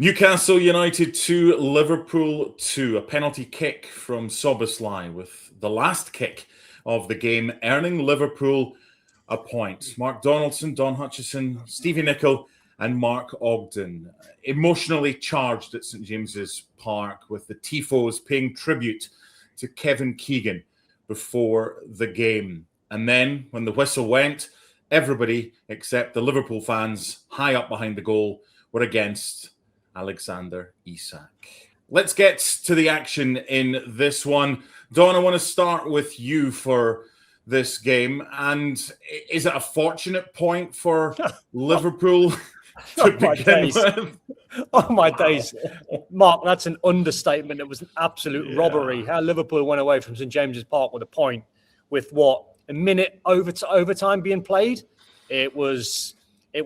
Newcastle United 2, Liverpool 2. A penalty kick from Szoboszlai with the last kick of the game, earning Liverpool a point. Mark Donaldson, Don Hutchison, Stevie Nicol and Mark Ogden. Emotionally charged at St James's Park, with the Tifos paying tribute to Kevin Keegan before the game. And then when the whistle went, everybody except the Liverpool fans high up behind the goal were against Alexander Isak. Let's get to the action in this one. Don, I want to start with you for this game. And is it a fortunate point for Liverpool to begin with? Oh, my days. Mark, that's an understatement. It was an absolute robbery. How Liverpool went away from St James's Park with a point with, a minute overtime being played. It was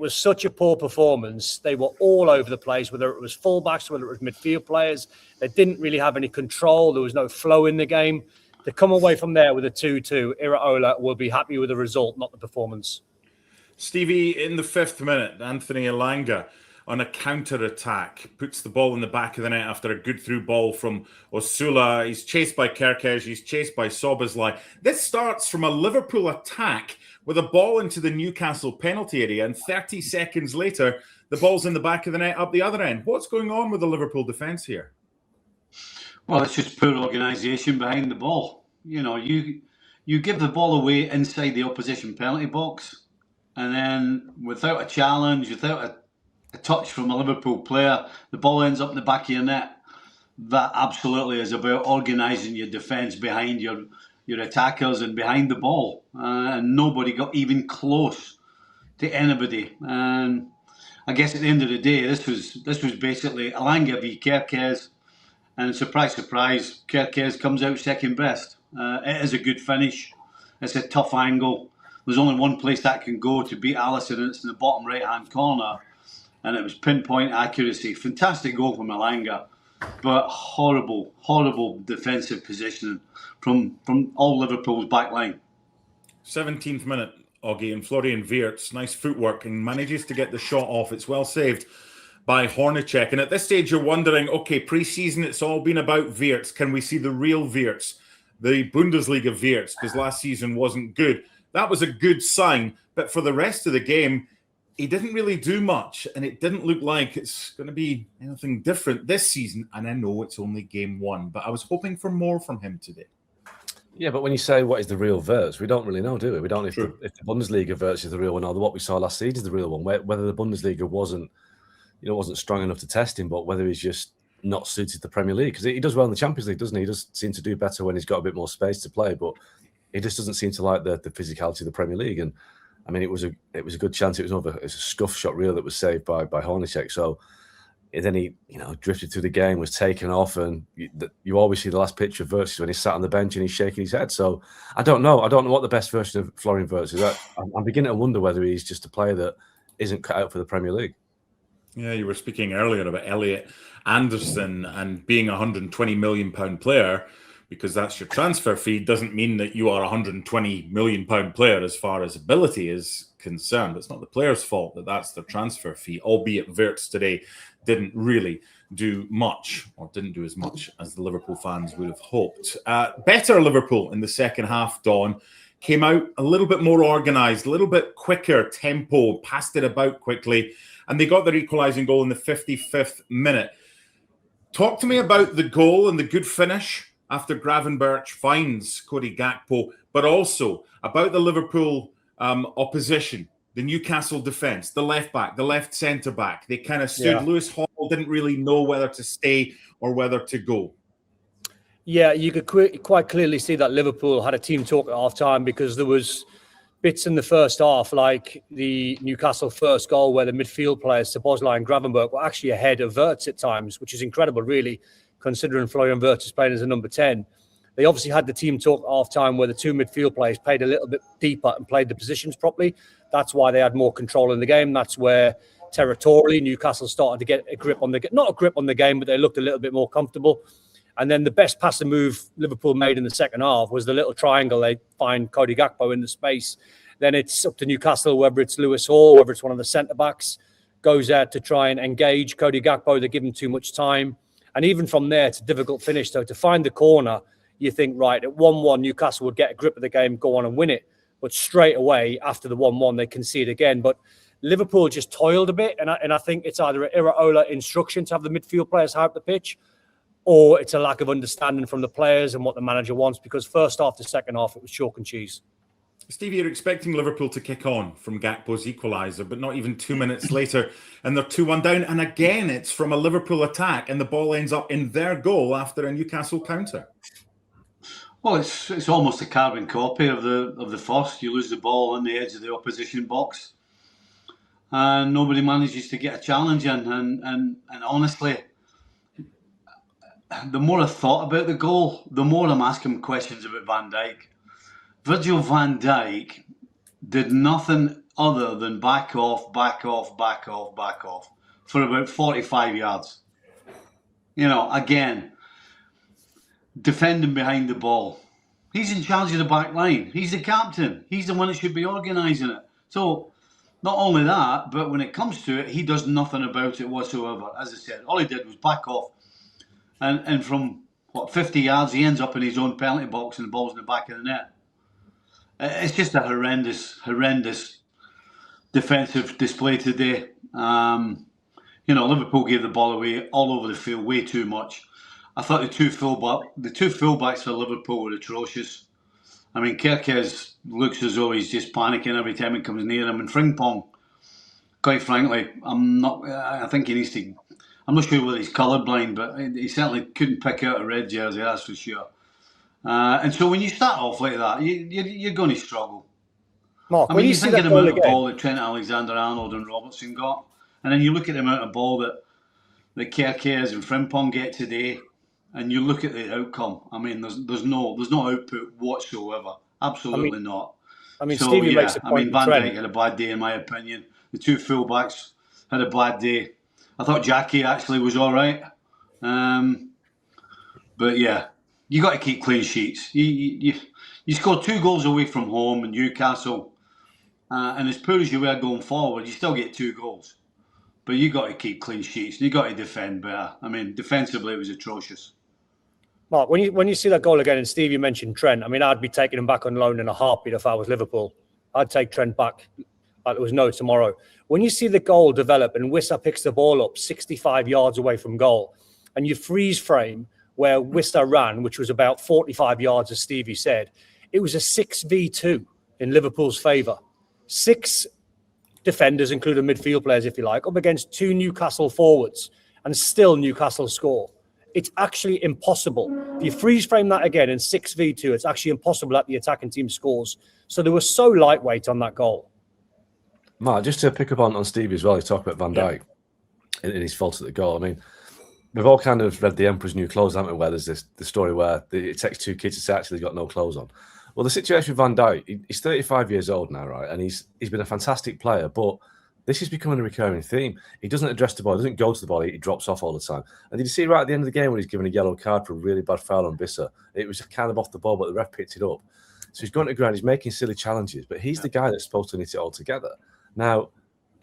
such a poor performance. They were all over the place, whether it was fullbacks, whether it was midfield players. They didn't really have any control. There was no flow in the game. To come away from there with a 2-2, Iraola will be happy with the result, not the performance. Stevie, in the 5th minute, Anthony Elanga on a counter-attack puts the ball in the back of the net after a good through ball from Osula. He's chased by Kerkez. He's chased by Szoboszlai. This starts from a Liverpool attack with a ball into the Newcastle penalty area, and 30 seconds later, the ball's in the back of the net up the other end. What's going on with the Liverpool defence here? Well, it's just poor organisation behind the ball. You know, you give the ball away inside the opposition penalty box, and then without a challenge, without a touch from a Liverpool player, the ball ends up in the back of your net. That absolutely is about organising your defence behind your attackers and behind the ball. And nobody got even close to anybody. And I guess at the end of the day, this was basically Elanga v Kerkez. And surprise, surprise, Kerkez comes out second best. It is a good finish. It's a tough angle. There's only one place that can go to beat Alisson, and it's in the bottom right-hand corner. And it was pinpoint accuracy. Fantastic goal from Elanga, but horrible, horrible defensive positioning from all Liverpool's back line. 17th minute, Oggy, and Florian Wirtz, nice footwork, and manages to get the shot off. It's well saved by Hornacek. And at this stage, you're wondering, okay, pre-season, it's all been about Wirtz. Can we see the real Wirtz, the Bundesliga Wirtz? Because last season wasn't good. That was a good sign. But for the rest of the game, he didn't really do much, and it didn't look like it's going to be anything different this season. And I know it's only game 1, but I was hoping for more from him today. Yeah, but when you say what is the real Wirtz, we don't really know, do we? We don't know if the Bundesliga Wirtz is the real one, or what we saw last season is the real one. Whether the Bundesliga wasn't strong enough to test him, but whether he's just not suited the Premier League, because he does well in the Champions League, doesn't he? He does seem to do better when he's got a bit more space to play, but he just doesn't seem to like the physicality of the Premier League. And I mean, it was a good chance. It was a scuff shot, really, that was saved by Hornacek. So then he, drifted through the game, was taken off, and you always see the last picture of Wirtz when he's sat on the bench and he's shaking his head. So I don't know what the best version of Florian Wirtz is. I'm beginning to wonder whether he's just a player that isn't cut out for the Premier League. Yeah, you were speaking earlier about Elliot Anderson and being a £120 million player. Because that's your transfer fee, doesn't mean that you are a £120 million player as far as ability is concerned. It's not the player's fault that that's their transfer fee, albeit Wirtz today didn't really do much, or didn't do as much as the Liverpool fans would have hoped. Better Liverpool in the second half, Dawn, came out a little bit more organised, a little bit quicker tempo, passed it about quickly, and they got their equalising goal in the 55th minute. Talk to me about the goal and the good finish after Gravenberch finds Cody Gakpo, but also about the Liverpool opposition, the Newcastle defence, the left back, the left centre back. They kind of stood. Yeah. Lewis Hall didn't really know whether to stay or whether to go. Yeah, you could quite clearly see that Liverpool had a team talk at half-time, because there was bits in the first half, like the Newcastle first goal, where the midfield players, Szoboszlai and Gravenberch, were actually ahead of Wirtz at times, which is incredible, really, considering Florian Wirtz is playing as a number 10. They obviously had the team talk at half-time where the two midfield players played a little bit deeper and played the positions properly. That's why they had more control in the game. That's where territorially Newcastle started to get a grip on the game. Not a grip on the game, but they looked a little bit more comfortable. And then the best passing move Liverpool made in the second half was the little triangle. They find Cody Gakpo in the space. Then it's up to Newcastle, whether it's Lewis Hall, whether it's one of the centre-backs, goes out to try and engage Cody Gakpo. They give him too much time. And even from there, it's a difficult finish. So to find the corner, you think, right, at 1-1, Newcastle would get a grip of the game, go on and win it. But straight away, after the 1-1, they concede again. But Liverpool just toiled a bit. And I think it's either an Iraola instruction to have the midfield players high up the pitch, or it's a lack of understanding from the players and what the manager wants, because first half to second half, it was chalk and cheese. Stevie, you're expecting Liverpool to kick on from Gakpo's equaliser, but not even 2 minutes later, and they're 2-1 down. And again, it's from a Liverpool attack, and the ball ends up in their goal after a Newcastle counter. Well, it's almost a carbon copy of the first. You lose the ball on the edge of the opposition box, and nobody manages to get a challenge in. And honestly, the more I thought about the goal, the more I'm asking questions about Van Dijk. Virgil van Dijk did nothing other than back off for about 45 yards. You know, again, defending behind the ball. He's in charge of the back line. He's the captain. He's the one that should be organising it. So, not only that, but when it comes to it, he does nothing about it whatsoever. As I said, all he did was back off. And from, 50 yards, he ends up in his own penalty box and the ball's in the back of the net. It's just a horrendous defensive display today. Liverpool gave the ball away all over the field way too much. I thought the two fullbacks for Liverpool were atrocious. I mean, Kerkez looks as though he's just panicking every time it comes near him. And Frimpong, quite frankly, I'm not sure whether he's colourblind, but he certainly couldn't pick out a red jersey, that's for sure. And so when you start off like that, you're going to struggle. Mark, I mean, you think of the amount of ball that Trent Alexander-Arnold and Robertson got, and then you look at the amount of ball that Kerkez and Frimpong get today, and you look at the outcome. I mean, there's no output whatsoever. Absolutely not. I mean, so, Stevie makes a point. Van Dijk had a bad day, in my opinion. The two fullbacks had a bad day. I thought Jackie actually was all right. But yeah, you got to keep clean sheets. You scored 2 goals away from home in Newcastle, and as poor as you were going forward, you still get 2 goals. But you got to keep clean sheets. You got to defend better. I mean, defensively, it was atrocious. Mark, when you see that goal again, and Steve, you mentioned Trent. I mean, I'd be taking him back on loan in a heartbeat if I was Liverpool. I'd take Trent back like there was no tomorrow. When you see the goal develop and Wissa picks the ball up 65 yards away from goal, and you freeze frame where Wissa ran, which was about 45 yards, as Stevie said, it was a 6v2 in Liverpool's favour. 6 defenders, including midfield players, if you like, up against 2 Newcastle forwards, and still Newcastle score. It's actually impossible. If you freeze frame that again in 6v2, it's actually impossible that the attacking team scores. So they were so lightweight on that goal. Mark, just to pick up on Stevie as well, he's talking about Van Dijk and his fault at the goal. I mean, we've all kind of read The Emperor's New Clothes, haven't we, where there's the story where it takes 2 kids to say actually got no clothes on. Well, the situation with Van Dijk, he's 35 years old now, right? And he's been a fantastic player, but this is becoming a recurring theme. He doesn't address the ball, he doesn't go to the ball, he drops off all the time. And did you see right at the end of the game when he's given a yellow card for a really bad foul on Wissa? It was kind of off the ball, but the ref picked it up. So he's going to ground, he's making silly challenges, but he's the guy that's supposed to knit it all together. Now,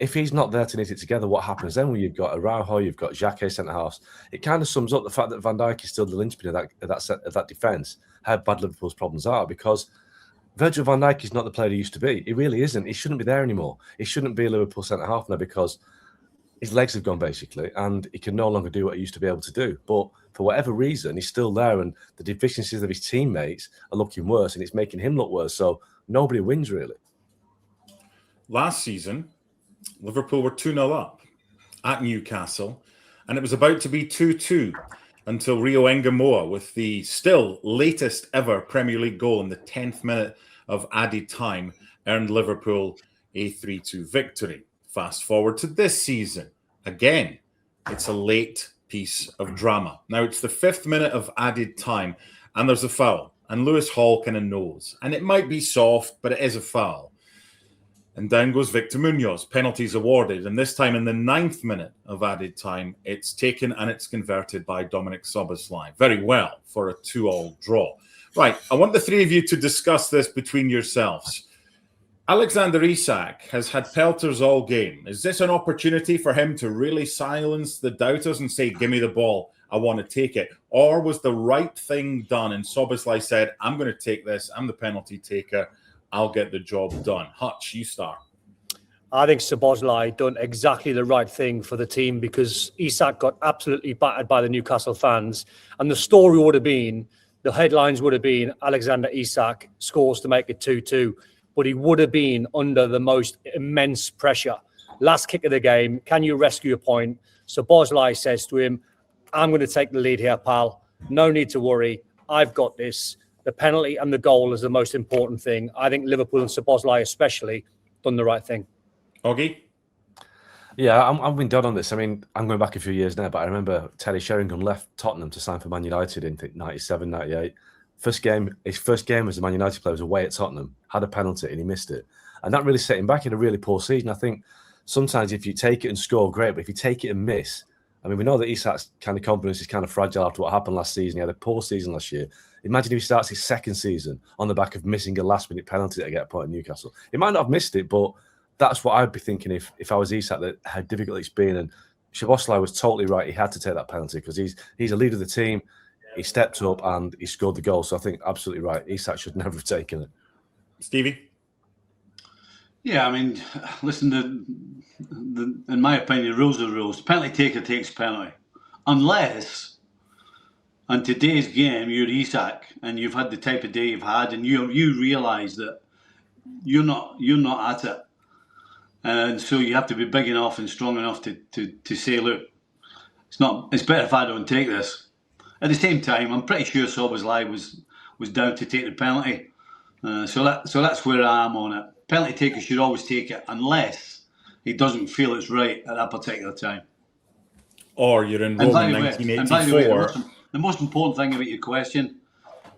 if he's not there to knit it together, what happens then when you've got Araujo, you've got Xhaka centre-halves? It kind of sums up the fact that Van Dijk is still the linchpin of that defence, how bad Liverpool's problems are, because Virgil van Dijk is not the player he used to be. He really isn't. He shouldn't be there anymore. He shouldn't be a Liverpool centre-half now because his legs have gone, basically, and he can no longer do what he used to be able to do. But for whatever reason, he's still there, and the deficiencies of his teammates are looking worse, and it's making him look worse. So nobody wins, really. Last season, Liverpool were 2-0 up at Newcastle, and it was about to be 2-2 until Rio Engamoa, with the still latest ever Premier League goal in the 10th minute of added time, earned Liverpool a 3-2 victory. Fast forward to this season. Again, it's a late piece of drama. Now, it's the 5th minute of added time, and there's a foul, and Lewis Hall kind of knows. And it might be soft, but it is a foul. And down goes Victor Munoz. Penalties awarded. And this time in the 9th minute of added time, it's taken and it's converted by Dominik Szoboszlai. Very well for a 2-2 draw. Right, I want the 3 of you to discuss this between yourselves. Alexander Isak has had pelters all game. Is this an opportunity for him to really silence the doubters and say, give me the ball, I want to take it? Or was the right thing done and Szoboszlai said, I'm going to take this, I'm the penalty taker, I'll get the job done? Hutch, you start. I think Szoboszlai done exactly the right thing for the team, because Isak got absolutely battered by the Newcastle fans. And the story would have been, the headlines would have been, Alexander Isak scores to make it 2-2. But he would have been under the most immense pressure. Last kick of the game, can you rescue a point? Szoboszlai says to him, I'm going to take the lead here, pal. No need to worry. I've got this. The penalty and the goal is the most important thing. I think Liverpool and Szoboszlai especially done the right thing. Oggy? Yeah, I've been done on this. I mean, I'm going back a few years now, but I remember Terry Sheringham left Tottenham to sign for Man United in 97, 98. His first game as a Man United player was away at Tottenham, had a penalty and he missed it. And that really set him back in a really poor season. I think sometimes if you take it and score, great, but if you take it and miss, I mean, we know that Isak's kind of confidence is kind of fragile after what happened last season. He had a poor season last year. Imagine if he starts his second season on the back of missing a last-minute penalty to get a point in Newcastle. He might not have missed it, but that's what I'd be thinking if I was Isak, that how difficult it's been. And Szoboszlai was totally right. He had to take that penalty because he's a leader of the team. He stepped up and he scored the goal. So I think absolutely right. Isak should never have taken it. Stevie? Yeah, I mean, listen, in my opinion, rules are rules. Penalty taker takes penalty. Unless, in today's game, you're Isak and you've had the type of day you've had and you realise that you're not at it. And so you have to be big enough and strong enough to say, look, it's better if I don't take this. At the same time, I'm pretty sure Szoboszlai was down to take the penalty. So that's where I am on it. Penalty taker should always take it unless he doesn't feel it's right at that particular time. Or you're in Rome in 1984. The most important thing about your question,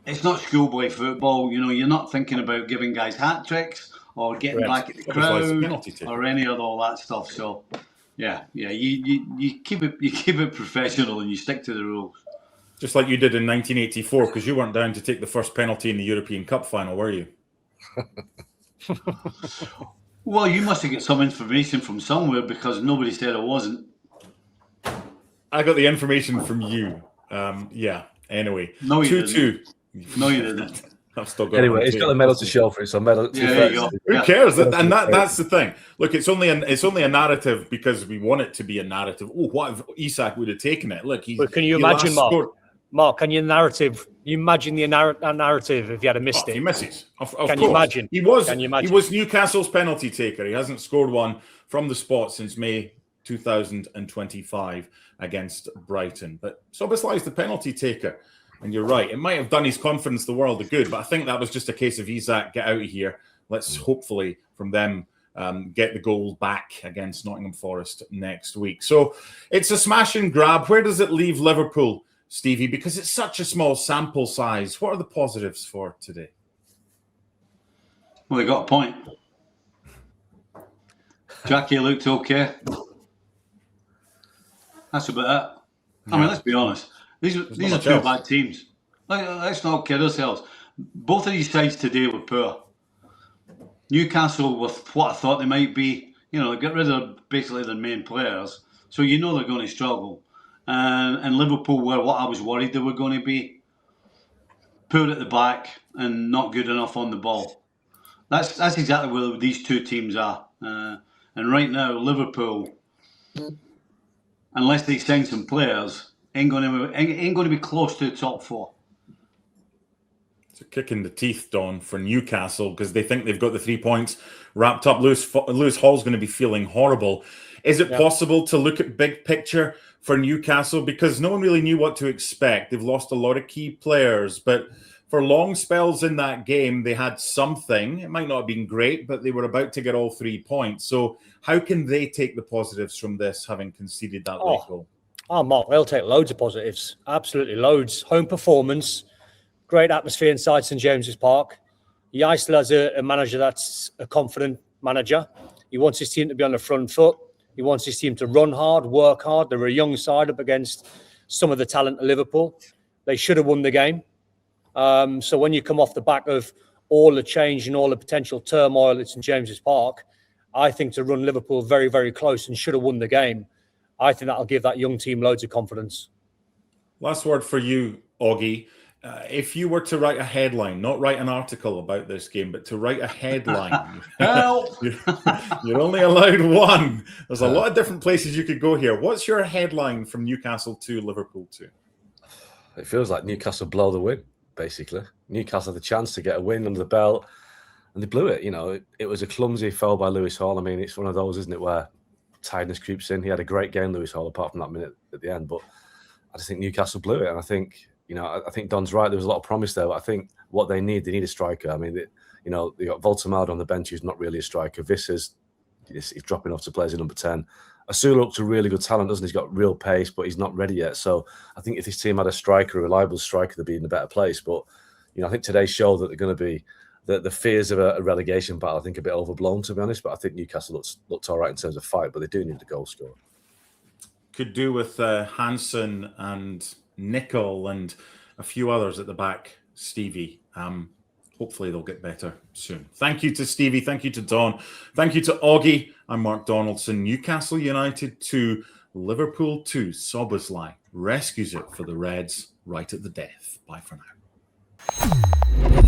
it's not schoolboy football. You know, you're not thinking about giving guys hat tricks or getting back at the crowd or any of all that stuff. So, yeah, you keep it professional and you stick to the rules. Just like you did in 1984, because you weren't down to take the first penalty in the European Cup final, were you? Well, you must have got some information from somewhere because nobody said I wasn't. I got the information from you. Yeah. Anyway, no, 2-2. No, you didn't. I've still got. Anyway, he's got a medal to show for it. So medal. There you go. Who cares? And that's the thing. Look, it's only a narrative because we want it to be a narrative. Oh, what if Isak would have taken it? Look, but can you imagine, Mark? Can you imagine the narrative if he had missed it? He misses. Of can course. You imagine? He was Newcastle's penalty taker. He hasn't scored one from the spot since May 2025 against Brighton. But Szoboszlai is the penalty taker. And you're right. It might have done his confidence the world of good, but I think that was just a case of Isak, get out of here. Let's hopefully from them get the goal back against Nottingham Forest next week. So it's a smash and grab. Where does it leave Liverpool, Stevie? Because it's such a small sample size. What are the positives for today? Well, they got a point. Jackie looked okay. That's about it. I mean, let's be honest. These are two bad teams. Let's not kid ourselves. Both of these sides today were poor. Newcastle, with what I thought they might be, they got rid of basically their main players, so they're going to struggle. And Liverpool were what I was worried they were going to be. Poor at the back and not good enough on the ball. That's exactly where these two teams are. And right now, Liverpool, unless they sign some players, ain't going to be close to the top four. It's a kick in the teeth, Don, for Newcastle because they think they've got the 3 points wrapped up. Lewis Hall's going to be feeling horrible. Is it possible to look at big picture for Newcastle? Because no one really knew what to expect. They've lost a lot of key players, but for long spells in that game, they had something. It might not have been great, but they were about to get all 3 points. So how can they take the positives from this, having conceded that late goal? Oh, Mark, they'll take loads of positives. Absolutely loads. Home performance, great atmosphere inside St James's Park. Heisler has a manager that's a confident manager. He wants his team to be on the front foot. He wants his team to run hard, work hard. They're a young side up against some of the talent of Liverpool. They should have won the game. So when you come off the back of all the change and all the potential turmoil at St James's Park, I think to run Liverpool very, very close and should have won the game, I think that'll give that young team loads of confidence. Last word for you, Oggy. If you were to write a headline, not write an article about this game, but to write a headline, you're only allowed one. There's a lot of different places you could go here. What's your headline from Newcastle to Liverpool 2? It feels like Newcastle blow the win, basically. Newcastle had the chance to get a win under the belt, and they blew it. You know, it was a clumsy foul by Lewis Hall. I mean, it's one of those, isn't it, where tiredness creeps in. He had a great game, Lewis Hall, apart from that minute at the end. But I just think Newcastle blew it, and I think, you know, I think Don's right. There was a lot of promise there, but I think what they need a striker. I mean, you know, they got Voltemade on the bench, who's not really a striker. Visser's he's dropping off to play as a number 10. Asula looks a really good talent, doesn't he? He's got real pace, but he's not ready yet. So I think if this team had a striker, a reliable striker, they'd be in a better place. But, you know, I think today showed that they're going to be the fears of a relegation battle, I think, a bit overblown, to be honest. But I think Newcastle looked all right in terms of fight, but they do need a goal scorer. Could do with Hansen and Nicol and a few others at the back, Stevie. Hopefully they'll get better soon. Thank you to Stevie. Thank you to Don. Thank you to Oggy. I'm Mark Donaldson. Newcastle United 2, Liverpool 2. Szoboszlai rescues it for the Reds right at the death. Bye for now.